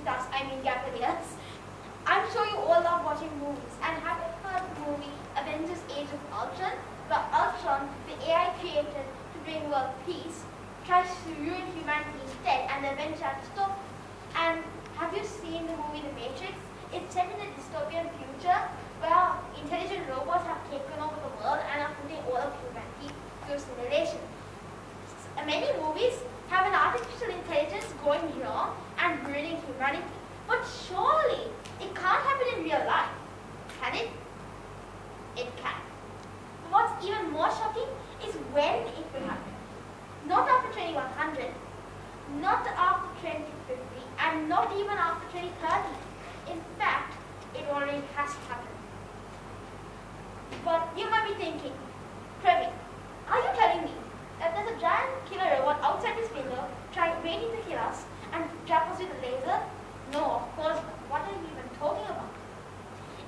stars, I mean Gaveliers. I'm sure you all love watching movies, and have you heard the movie Avengers Age of Ultron, where Ultron, the AI created to bring world peace, tries to ruin humanity instead and the Avengers are to stop? And have you seen the movie The Matrix? It's set in a dystopian future where intelligent robots have taken over the world and are putting all of humanity through simulation. Many movies have an artificial intelligence going wrong and ruining humanity. But surely it can't happen in real life, can it? It can. What's even more shocking is when it will happen. Not after 2100, not after 2050, and not even after 2030. In fact, it already has happened. But you might be thinking, Praveen, are you telling me that there's a giant killer robot outside this window waiting to kill us and trap us with a laser? No, of course not. What are you even talking about?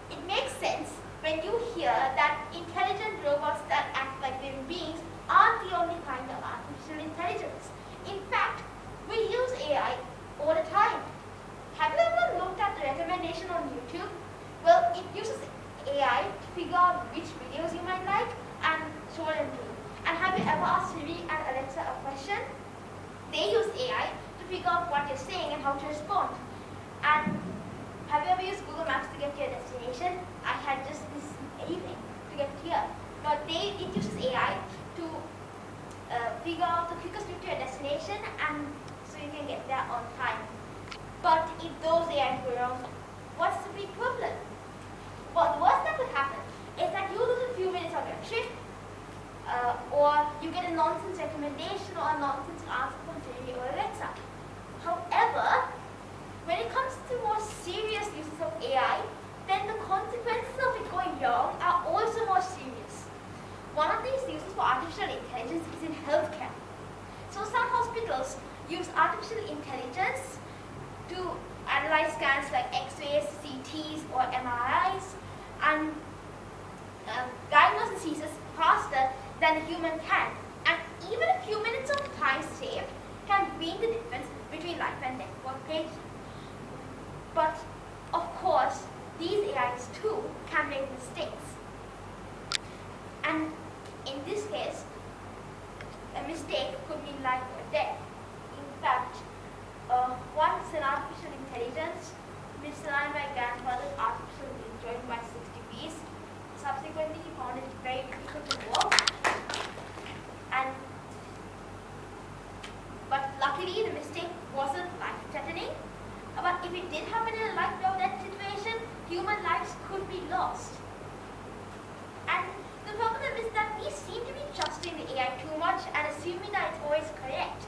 It makes sense when you hear that intelligent robots that act like living beings aren't the only kind of artificial intelligence. In fact, we use AI all the time. Have you ever looked at the recommendation on YouTube? Well, it uses AI to figure out which videos you might like and show them to you. And have you ever asked Siri and Alexa a question? They use AI to figure out what you're saying and how to respond. And have you ever used Google Maps to get to your destination? I had just this evening to get here. But it uses AI to figure out the quickest route to your destination and so you can get there on time. But if those AI go wrong, what's the big problem? Well, the worst that could happen is that you lose a few minutes of your trip, or you get a nonsense recommendation or a nonsense answer from Siri or Alexa. However, when it comes to more serious uses of AI, then the consequences of it going wrong are also more serious. One of these uses for artificial intelligence is in healthcare. So some hospitals use artificial intelligence to analyze scans like X-rays, CTs, or MRIs, and diagnose diseases faster than a human can. And even a few minutes of time saved can be the difference between life and death for a patient. But, of course, these AIs too can make mistakes. And in this case, a mistake could mean life or death. In fact, once an artificial intelligence misaligned my grandfather's artificial joint by 6 degrees. Subsequently, he found it very difficult to walk. But luckily, the mistake wasn't life-threatening. But if it did happen in a life or death situation, human lives could be lost. And the problem is that we seem to be trusting the AI too much and assuming that it's always correct.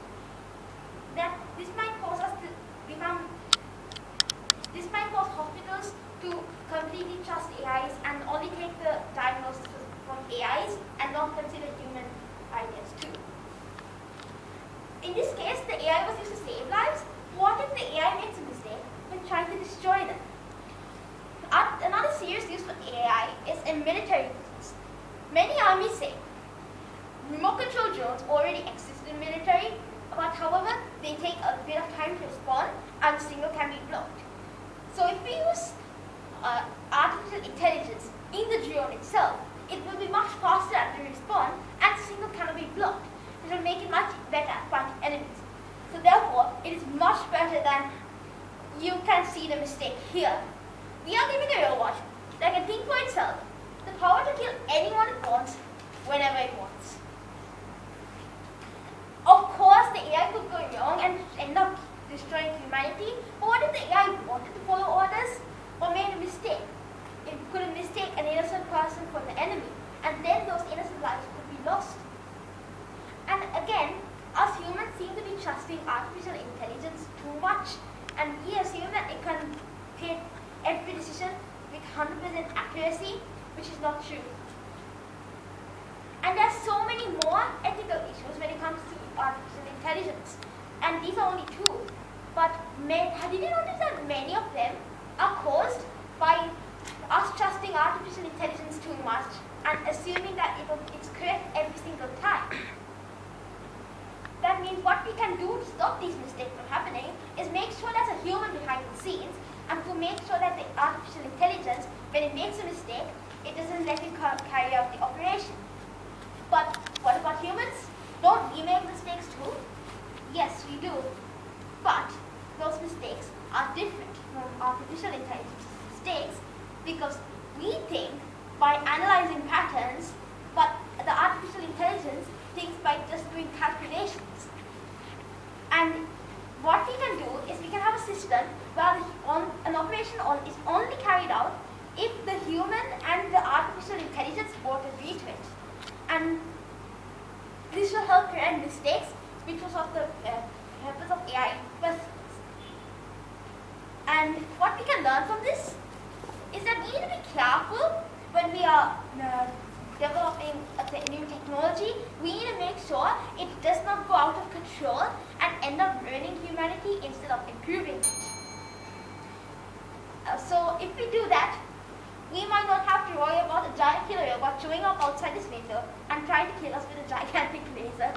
That this might cause hospitals to completely trust AIs and only take the diagnosis from AIs and not consider human ideas too. In this case, the AI was used to save lives. What if the AI makes a mistake when trying to destroy them? Another serious use for AI is in military uses. Many armies say remote control drones already exist in military, but however, they take a bit of time to respond and the signal can be blocked. So if we use artificial intelligence in the drone itself, it will be much faster at the response and the signal cannot be blocked. It will make it much better at fighting enemies. So therefore, it is much better than you can see the mistake here. We are giving a robot that can think for itself the power to kill anyone it wants, whenever it wants. Of course, the AI could go wrong and end up destroying humanity, but what if the AI wanted to follow orders or made a mistake? It could mistake an innocent person for the enemy, and then those innocent lives could be lost. And again, us humans seem to be trusting artificial intelligence too much, and we assume that it can take every decision with 100% accuracy, which is not true. And there are so many more ethical issues when it comes to artificial intelligence, and these are only two. But did you notice that many of them are caused by us trusting artificial intelligence too much and assuming that it's correct every single time? That means what we can do to stop these mistakes from happening is make sure there's a human behind behind the scenes and to make sure that the artificial intelligence, when it makes a mistake, it doesn't let it carry out the operation. But what about humans? Don't we make mistakes too? Yes, we do. But those mistakes are different from artificial intelligence mistakes because we think by analyzing patterns, but the artificial intelligence thinks by just doing calculations. And what we can do is we can have a system where an operation is only carried out if the human and the artificial intelligence both agree to it. And this will help prevent mistakes because of the purpose of AI. And what we can learn from this is that we need to be careful when we are developing a new technology. We need to make sure it does not go out of control and end up ruining humanity instead of improving it. So if we do that, we might not have to worry about a giant killer robot showing up outside this laser and trying to kill us with a gigantic laser.